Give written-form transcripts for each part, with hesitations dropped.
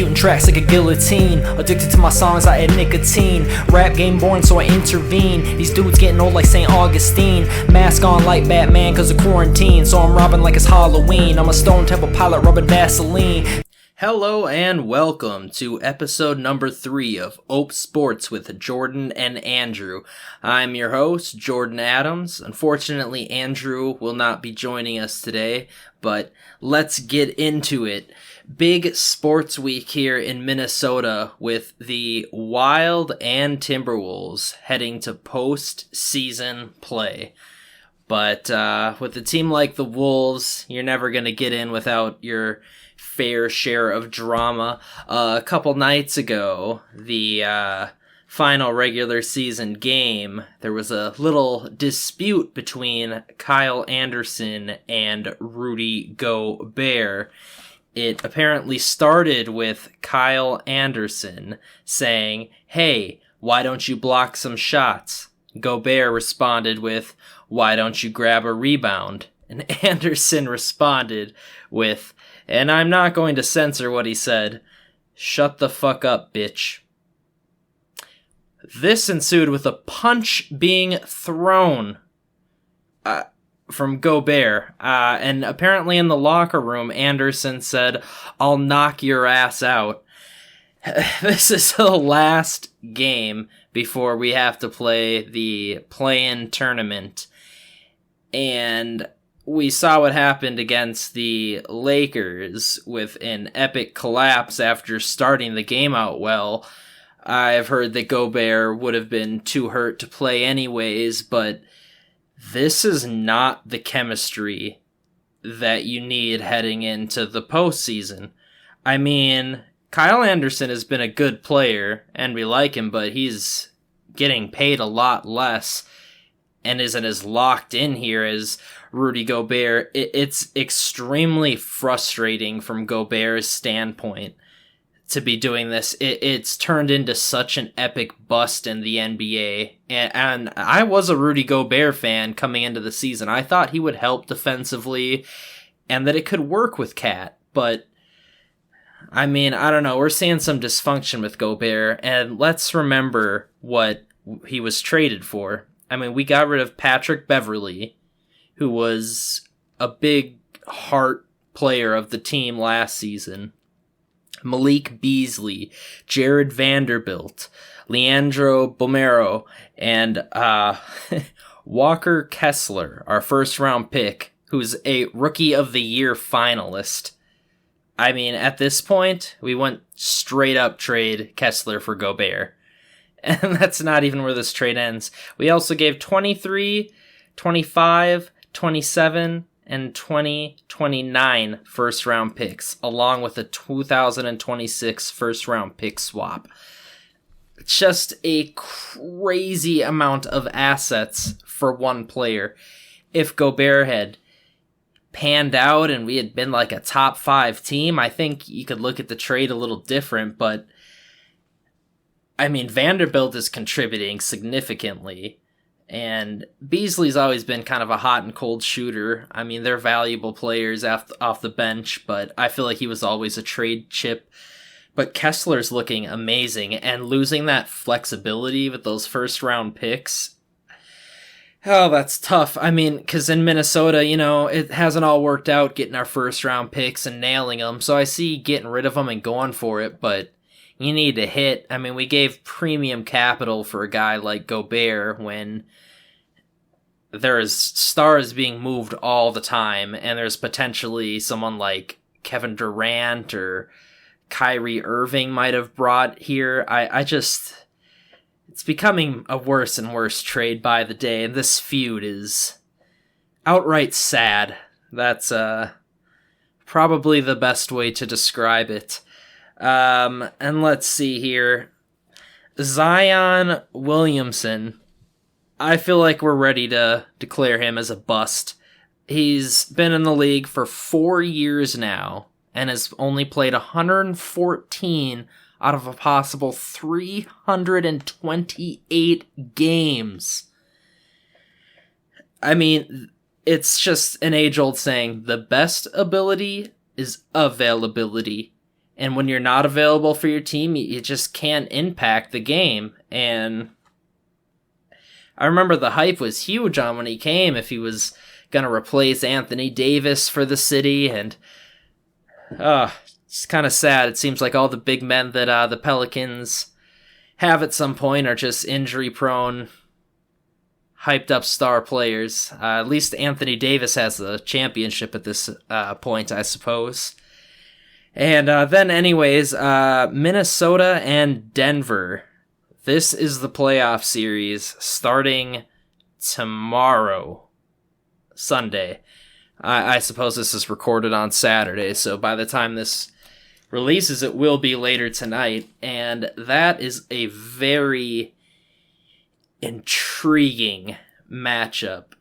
executing tracks like a guillotine. Addicted to my songs, I add nicotine. Rap game born, so I intervene. These dudes getting old like St. Augustine. Mask on like Batman cause of quarantine, so I'm robbing like it's Halloween. I'm a Stone Temple pilot rubbing Vaseline. Hello and welcome to episode number 3 of Soprts with Jordan and Andrew. I'm your host, Jordan Adams. Unfortunately, Andrew will not be joining us today, but let's get into it. Big sports week here in Minnesota with the Wild and Timberwolves heading to postseason play. But with a team like the Wolves, you're never going to get in without your fair share of drama. A couple nights ago, the final regular season game, there was a little dispute between Kyle Anderson and Rudy Gobert. It apparently started with Kyle Anderson saying, "Hey, why don't you block some shots?" Gobert responded with, "Why don't you grab a rebound?" And Anderson responded with, and I'm not going to censor what he said, "Shut the fuck up, bitch." This ensued with a punch being thrown from Gobert. And apparently in the locker room, Anderson said, "I'll knock your ass out." This is the last game before we have to play the play-in tournament. And we saw what happened against the Lakers with an epic collapse after starting the game out well. I've heard that Gobert would have been too hurt to play anyways, but this is not the chemistry that you need heading into the postseason. I mean, Kyle Anderson has been a good player, and we like him, but he's getting paid a lot less and isn't as locked in here as Rudy Gobert. It's extremely frustrating from Gobert's standpoint to be doing this. It's turned into such an epic bust in the NBA. And I was a Rudy Gobert fan coming into the season. I thought he would help defensively and that it could work with Cat. But, I mean, I don't know. We're seeing some dysfunction with Gobert. And let's remember what he was traded for. I mean, we got rid of Patrick Beverley, who was a big heart player of the team last season. Malik Beasley, Jared Vanderbilt, Leandro Bomero, and Walker Kessler, our first-round pick, who's a Rookie of the Year finalist. I mean, at this point, we went straight-up trade Kessler for Gobert. And that's not even where this trade ends. We also gave 23, 25, 27, and 2029 first-round picks, along with a 2026 first-round pick swap. It's just a crazy amount of assets for one player. If Gobert had panned out and we had been like a top 5 team, I think you could look at the trade a little different, but I mean, Vanderbilt is contributing significantly. And Beasley's always been kind of a hot and cold shooter. I mean, they're valuable players off the bench, but I feel like he was always a trade chip. But Kessler's looking amazing, and losing that flexibility with those first-round picks, oh, that's tough. I mean, because in Minnesota, you know, it hasn't all worked out getting our first-round picks and nailing them, so I see getting rid of them and going for it, but you need to hit. I mean, we gave premium capital for a guy like Gobert when there's stars being moved all the time, and there's potentially someone like Kevin Durant or Kyrie Irving might have brought here. I just, it's becoming a worse and worse trade by the day, and this feud is outright sad. That's probably the best way to describe it. And let's see here. Zion Williamson, I feel like we're ready to declare him as a bust. He's been in the league for 4 years now and has only played 114 out of a possible 328 games. I mean, it's just an age-old saying, the best ability is availability. And when you're not available for your team, you just can't impact the game. And I remember the hype was huge on when he came, if he was going to replace Anthony Davis for the city. And it's kind of sad. It seems like all the big men that the Pelicans have at some point are just injury-prone, hyped-up star players. At least Anthony Davis has the championship at this point, I suppose. And then anyways, Minnesota and Denver. This is the playoff series starting tomorrow, Sunday. I suppose this is recorded on Saturday, so by the time this releases, it will be later tonight. And that is a very intriguing matchup.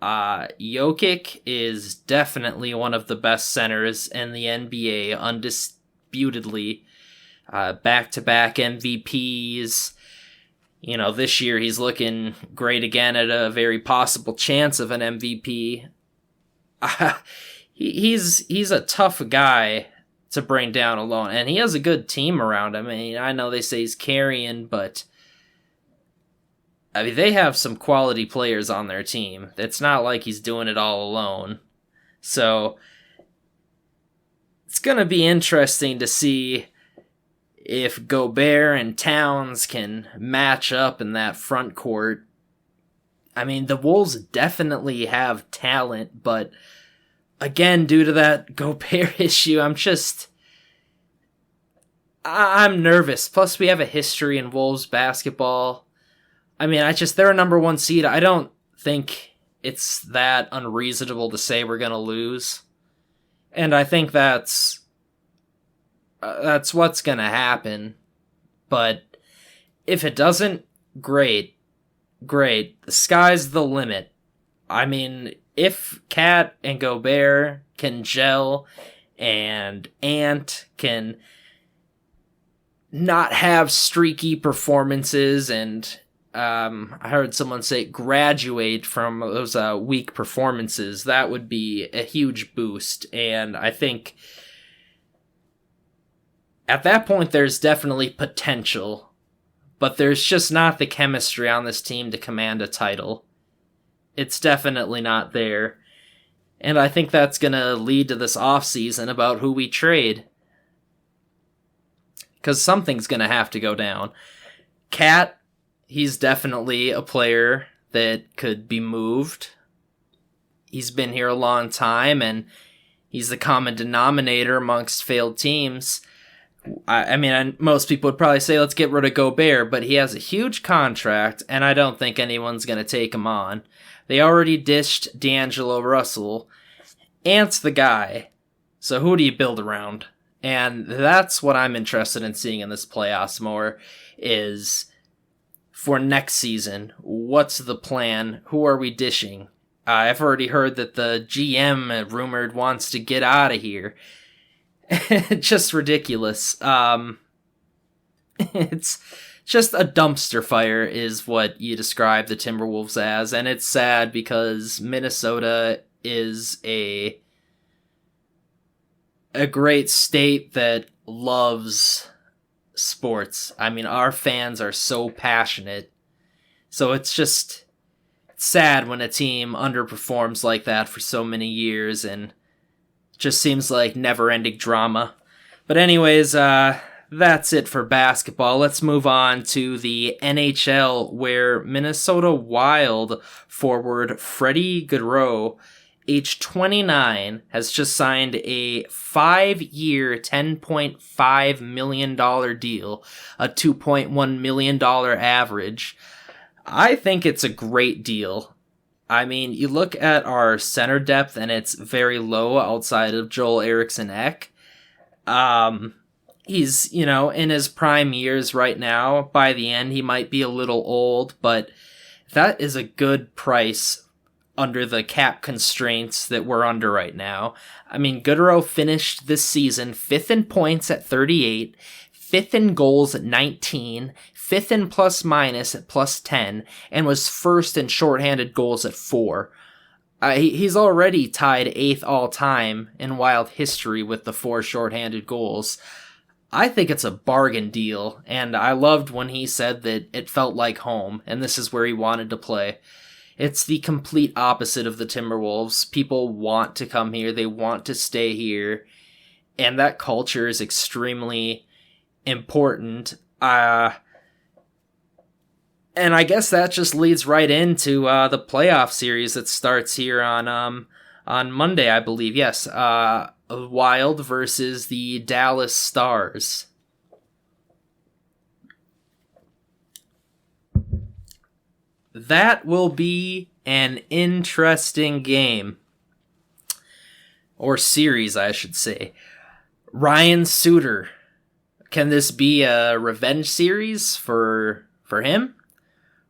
Jokic is definitely one of the best centers in the NBA, undisputedly. Back-to-back MVPs. You know, this year he's looking great again at a very possible chance of an MVP. He's a tough guy to bring down alone, and he has a good team around him. I mean, I know they say he's carrying, but I mean, they have some quality players on their team. It's not like he's doing it all alone. So it's going to be interesting to see if Gobert and Towns can match up in that front court. I mean, the Wolves definitely have talent, but again, due to that Gobert issue, I'm nervous. Plus, we have a history in Wolves basketball. I mean, they're a number one seed. I don't think it's that unreasonable to say we're going to lose. And I think that's what's going to happen. But if it doesn't, great. The sky's the limit. I mean, if Cat and Gobert can gel and Ant can not have streaky performances and I heard someone say graduate from those weak performances, that would be a huge boost. And I think at that point there's definitely potential, but there's just not the chemistry on this team to command a title. It's definitely not there. And I think that's going to lead to this offseason about who we trade. Because something's going to have to go down. Cat, he's definitely a player that could be moved. He's been here a long time, and he's the common denominator amongst failed teams. I mean, most people would probably say, let's get rid of Gobert, but he has a huge contract, and I don't think anyone's going to take him on. They already dished D'Angelo Russell. Ant's the guy. So who do you build around? And that's what I'm interested in seeing in this playoffs more, is for next season, what's the plan? Who are we dishing? I've already heard that the GM rumored wants to get out of here. Just ridiculous. It's just a dumpster fire is what you describe the Timberwolves as, and it's sad because Minnesota is a great state that loves sports. I mean, our fans are so passionate. So it's just sad when a team underperforms like that for so many years, and just seems like never-ending drama. But anyways, that's it for basketball. Let's move on to the NHL, where Minnesota Wild forward Freddie Gaudreau, age 29, has just signed a 5-year, $10.5 million deal, a $2.1 million average. I think it's a great deal. I mean, you look at our center depth, and it's very low outside of Joel Eriksson-Ek. He's, in his prime years right now. By the end, he might be a little old, but that is a good price under the cap constraints that we're under right now. I mean, Gaudreau finished this season 5th in points at 38, 5th in goals at 19, 5th in plus minus at plus 10, and was 1st in shorthanded goals at 4. He's already tied 8th all-time in Wild history with the 4 shorthanded goals. I think it's a bargain deal, and I loved when he said that it felt like home, and this is where he wanted to play. It's the complete opposite of the Timberwolves. People want to come here, they want to stay here, and that culture is extremely important. And I guess that just leads right into the playoff series that starts here on Monday, I believe. Yes, Wild versus the Dallas Stars. That will be an interesting game. Or series, I should say. Ryan Suter. Can this be a revenge series for him?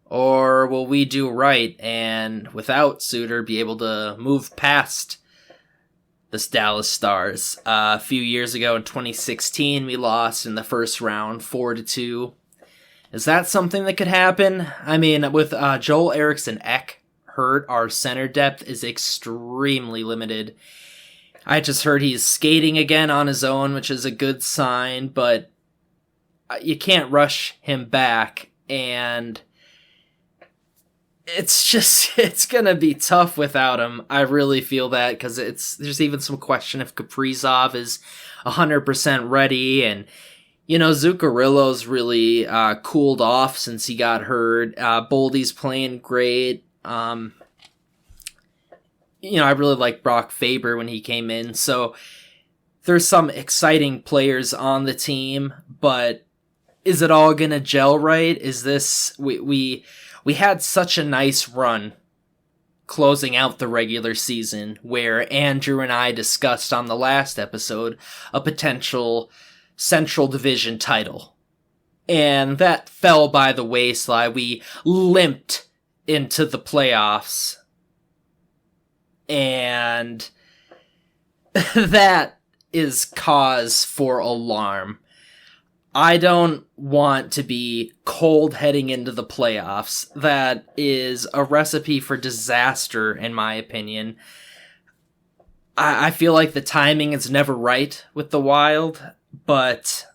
Or will we do right and, without Suter, be able to move past this Dallas Stars? A few years ago in 2016, we lost in the first round 4-2. Is that something that could happen? I mean, with Joel Eriksson Ek hurt, our center depth is extremely limited. I just heard he's skating again on his own, which is a good sign, but you can't rush him back, and it's gonna be tough without him. I really feel that, because there's even some question if Kaprizov is 100% ready, and Zuccarello's really cooled off since he got hurt. Boldy's playing great. I really liked Brock Faber when he came in, so there's some exciting players on the team, but is it all gonna gel right? Is this we had such a nice run closing out the regular season where Andrew and I discussed on the last episode a potential Central Division title. And that fell by the wayside. We limped into the playoffs. And that is cause for alarm. I don't want to be cold heading into the playoffs. That is a recipe for disaster, in my opinion. I feel like the timing is never right with the Wild, but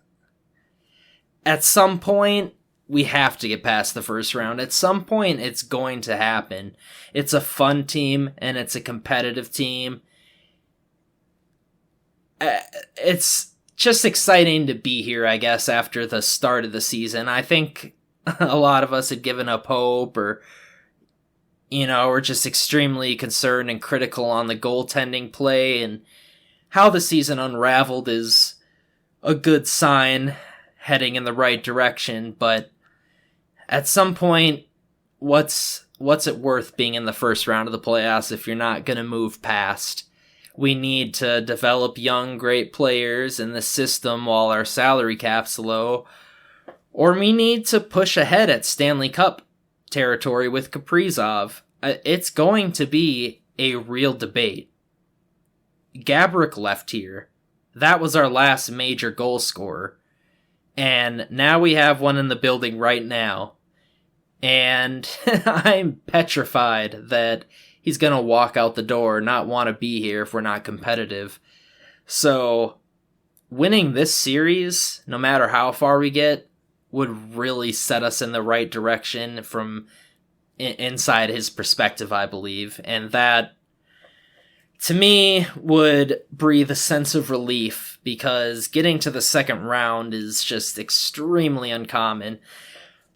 at some point, we have to get past the first round. At some point, it's going to happen. It's a fun team, and it's a competitive team. It's just exciting to be here, I guess, after the start of the season. I think a lot of us had given up hope, or, we're just extremely concerned and critical on the goaltending play, and how the season unraveled is a good sign heading in the right direction, but at some point, what's it worth being in the first round of the playoffs if you're not going to move past? We need to develop young, great players in the system while our salary cap's low, or we need to push ahead at Stanley Cup territory with Kaprizov. It's going to be a real debate. Gaborik left here. That was our last major goal scorer. And now we have one in the building right now. And I'm petrified that he's going to walk out the door, not want to be here if we're not competitive. So, winning this series, no matter how far we get, would really set us in the right direction from inside his perspective, I believe. And that, to me, would breathe a sense of relief, because getting to the second round is just extremely uncommon.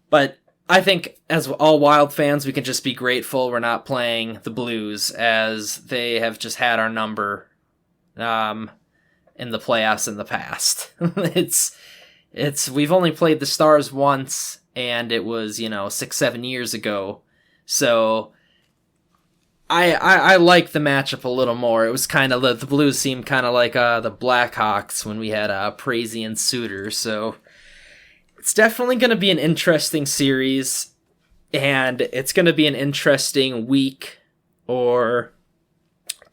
But I think, as all Wild fans, we can just be grateful we're not playing the Blues, as they have just had our number in the playoffs in the past. We've only played the Stars once, and it was, 6-7 years ago. So I like the matchup a little more. It was kind of, the Blues seemed kind of like the Blackhawks when we had Prezi and Suter, so it's definitely going to be an interesting series, and it's going to be an interesting week or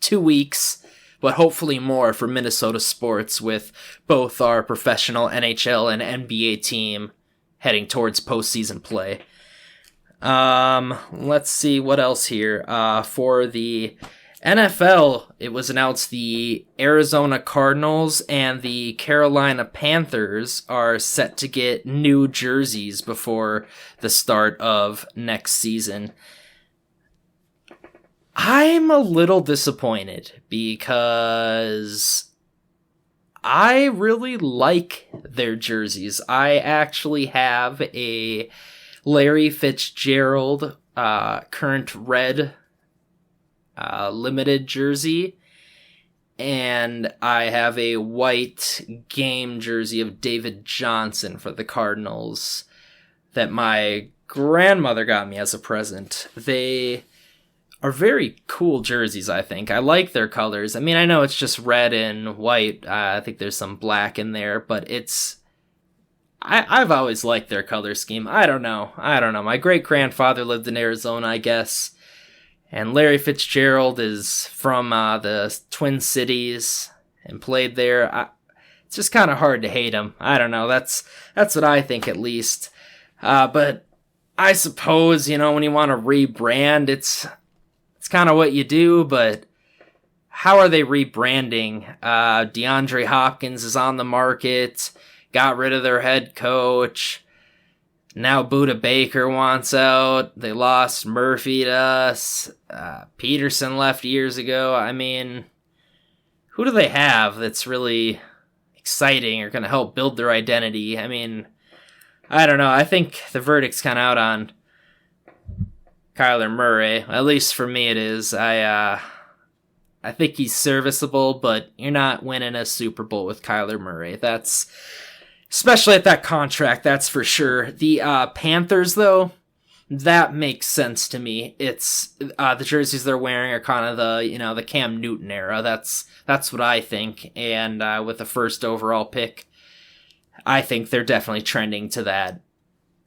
2 weeks, but hopefully more for Minnesota sports, with both our professional NHL and NBA team heading towards postseason play. Let's see what else here. For the NFL, it was announced the Arizona Cardinals and the Carolina Panthers are set to get new jerseys before the start of next season. I'm a little disappointed because I really like their jerseys. I actually have a Larry Fitzgerald current red limited jersey, and I have a white game jersey of David Johnson for the Cardinals that my grandmother got me as a present. They are very cool jerseys, I think. I like their colors. I mean, I know it's just red and white. I think there's some black in there, but I've always liked their color scheme. I don't know. My great-grandfather lived in Arizona, I guess. And Larry Fitzgerald is from the Twin Cities and played there. It's just kind of hard to hate him. I don't know. That's what I think, at least. But I suppose, when you want to rebrand, it's kind of what you do, but how are they rebranding? DeAndre Hopkins is on the market, got rid of their head coach. Now Budda Baker wants out. They lost Murphy to us. Peterson left years ago. I mean, who do they have that's really exciting or going to help build their identity? I mean, I don't know. I think the verdict's kind of out on Kyler Murray. At least for me it is. I think he's serviceable, but you're not winning a Super Bowl with Kyler Murray. That's, especially at that contract, that's for sure. The Panthers, though, that makes sense to me. It's the jerseys they're wearing are kind of the Cam Newton era. That's what I think. And with the first overall pick, I think they're definitely trending to that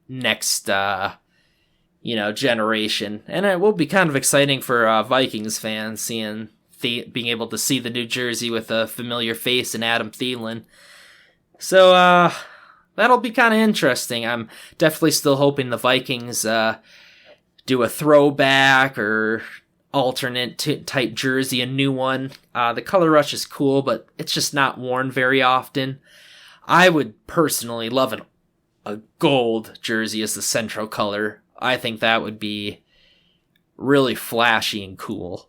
next generation. And it will be kind of exciting for Vikings fans being able to see the new jersey with a familiar face in Adam Thielen. So that'll be kind of interesting. I'm definitely still hoping the Vikings do a throwback or alternate type jersey, a new one. The color rush is cool, but it's just not worn very often. I would personally love a gold jersey as the central color. I think that would be really flashy and cool.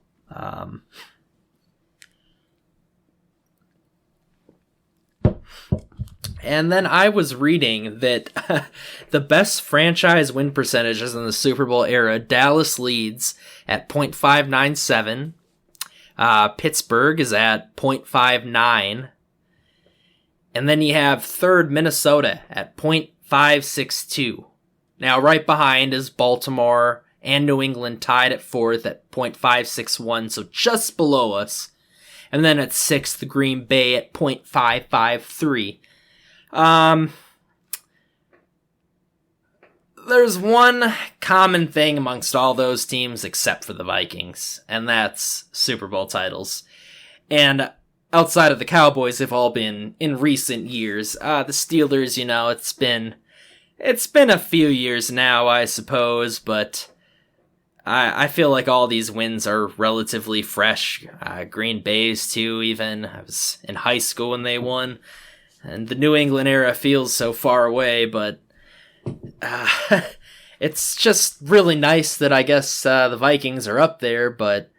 And then I was reading that the best franchise win percentages in the Super Bowl era, Dallas leads at .597. Pittsburgh is at .59. And then you have third Minnesota at .562. Now, right behind is Baltimore and New England tied at fourth at .561, so just below us. And then at sixth, Green Bay at .553. There's one common thing amongst all those teams except for the Vikings, and that's Super Bowl titles. And outside of the Cowboys, they've all been in recent years. The Steelers, it's been a few years now, I suppose, but I feel like all these wins are relatively fresh. Green Bay's too, even. I was in high school when they won. And the New England era feels so far away, but it's just really nice that I guess the Vikings are up there, but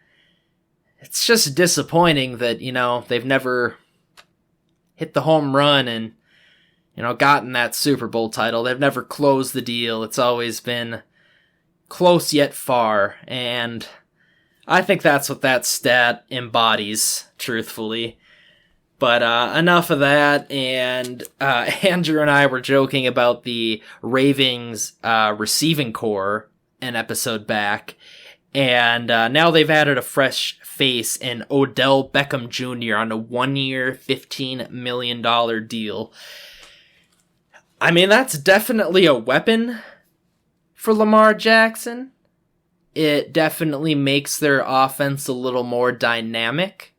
it's just disappointing that, they've never hit the home run and, gotten that Super Bowl title. They've never closed the deal. It's always been close yet far, and I think that's what that stat embodies, truthfully. But enough of that, and Andrew and I were joking about the Ravens receiving core an episode back, and now they've added a fresh face in Odell Beckham Jr. on a 1-year, $15 million deal. I mean, that's definitely a weapon for Lamar Jackson. It definitely makes their offense a little more dynamic.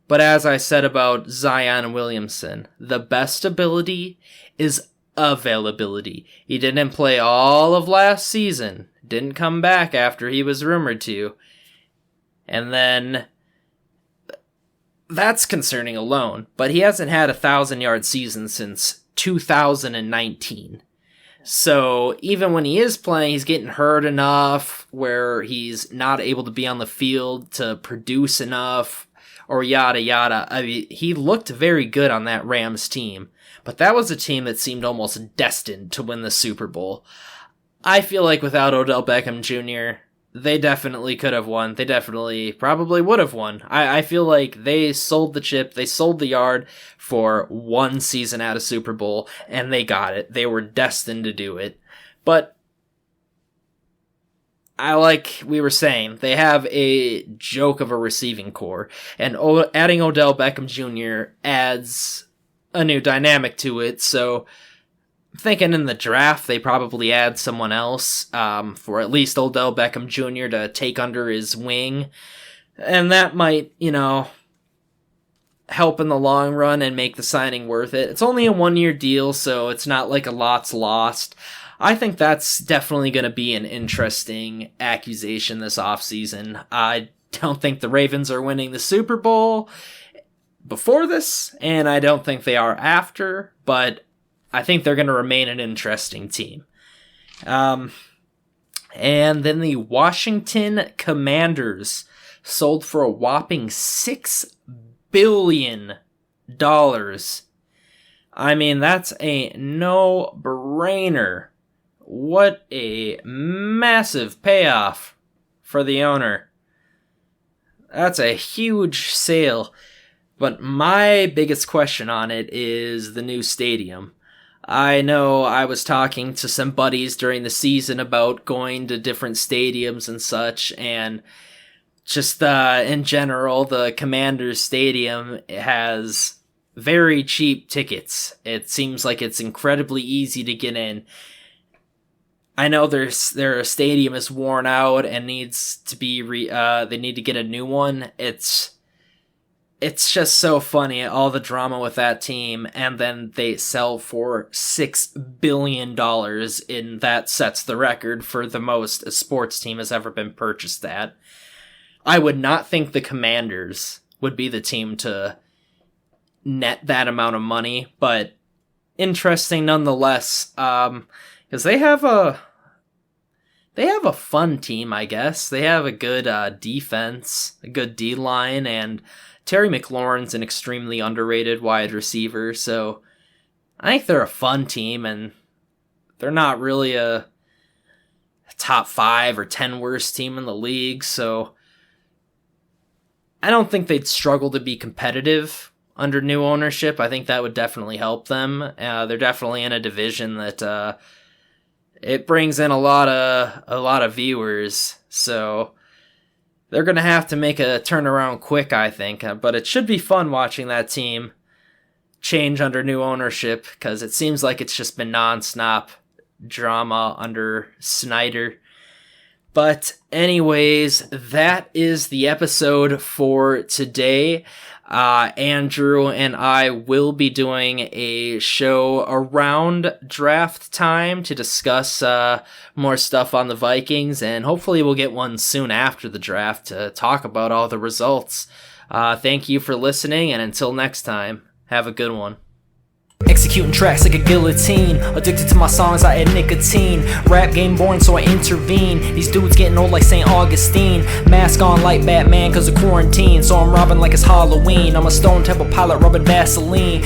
But as I said about Zion Williamson, the best ability is availability. He didn't play all of last season. Didn't come back after he was rumored to. And then that's concerning alone. But he hasn't had a 1,000-yard season since 2019. So even when he is playing, he's getting hurt enough where he's not able to be on the field to produce enough, or yada yada. I mean, he looked very good on that Rams team, but that was a team that seemed almost destined to win the Super Bowl. I feel like without Odell Beckham Jr., they definitely could have won. They definitely probably would have won. I feel like they sold the chip, they sold the yard for one season at a Super Bowl, and they got it. They were destined to do it. But like we were saying, they have a joke of a receiving core, and adding Odell Beckham Jr. adds a new dynamic to it, so I'm thinking in the draft they probably add someone else for at least Odell Beckham Jr. to take under his wing, and that might, help in the long run and make the signing worth it. It's only a 1-year deal, so it's not like a lot's lost. I think that's definitely going to be an interesting accusation this offseason. I don't think the Ravens are winning the Super Bowl before this, and I don't think they are after, but I think they're going to remain an interesting team. And then the Washington Commanders sold for a whopping $6 billion. I mean, that's a no-brainer. What a massive payoff for the owner. That's a huge sale. But my biggest question on it is the new stadium. I know I was talking to some buddies during the season about going to different stadiums and such, and just in general, the Commanders Stadium has very cheap tickets. It seems like it's incredibly easy to get in. I know their stadium is worn out and needs to be they need to get a new one. It's just so funny, all the drama with that team, and then they sell for $6 billion, and that sets the record for the most a sports team has ever been purchased at. I would not think the Commanders would be the team to net that amount of money, but interesting nonetheless, because they have a fun team, I guess. They have a good defense, a good D-line, and Terry McLaurin's an extremely underrated wide receiver, so I think they're a fun team, and they're not really a top 5 or 10 worst team in the league, so I don't think they'd struggle to be competitive under new ownership. I think that would definitely help them. They're definitely in a division that it brings in a lot of viewers, so they're going to have to make a turnaround quick, I think. But it should be fun watching that team change under new ownership, because it seems like it's just been nonstop drama under Snyder. But anyways, that is the episode for today. Andrew and I will be doing a show around draft time to discuss more stuff on the Vikings, and hopefully we'll get one soon after the draft to talk about all the results. Thank you for listening, and until next time, have a good one. Executing tracks like a guillotine. Addicted to my songs, I add nicotine. Rap game boring, so I intervene. These dudes getting old like St. Augustine. Mask on like Batman cause of quarantine. So I'm robbing like it's Halloween. I'm a Stone Temple pilot rubbing Vaseline.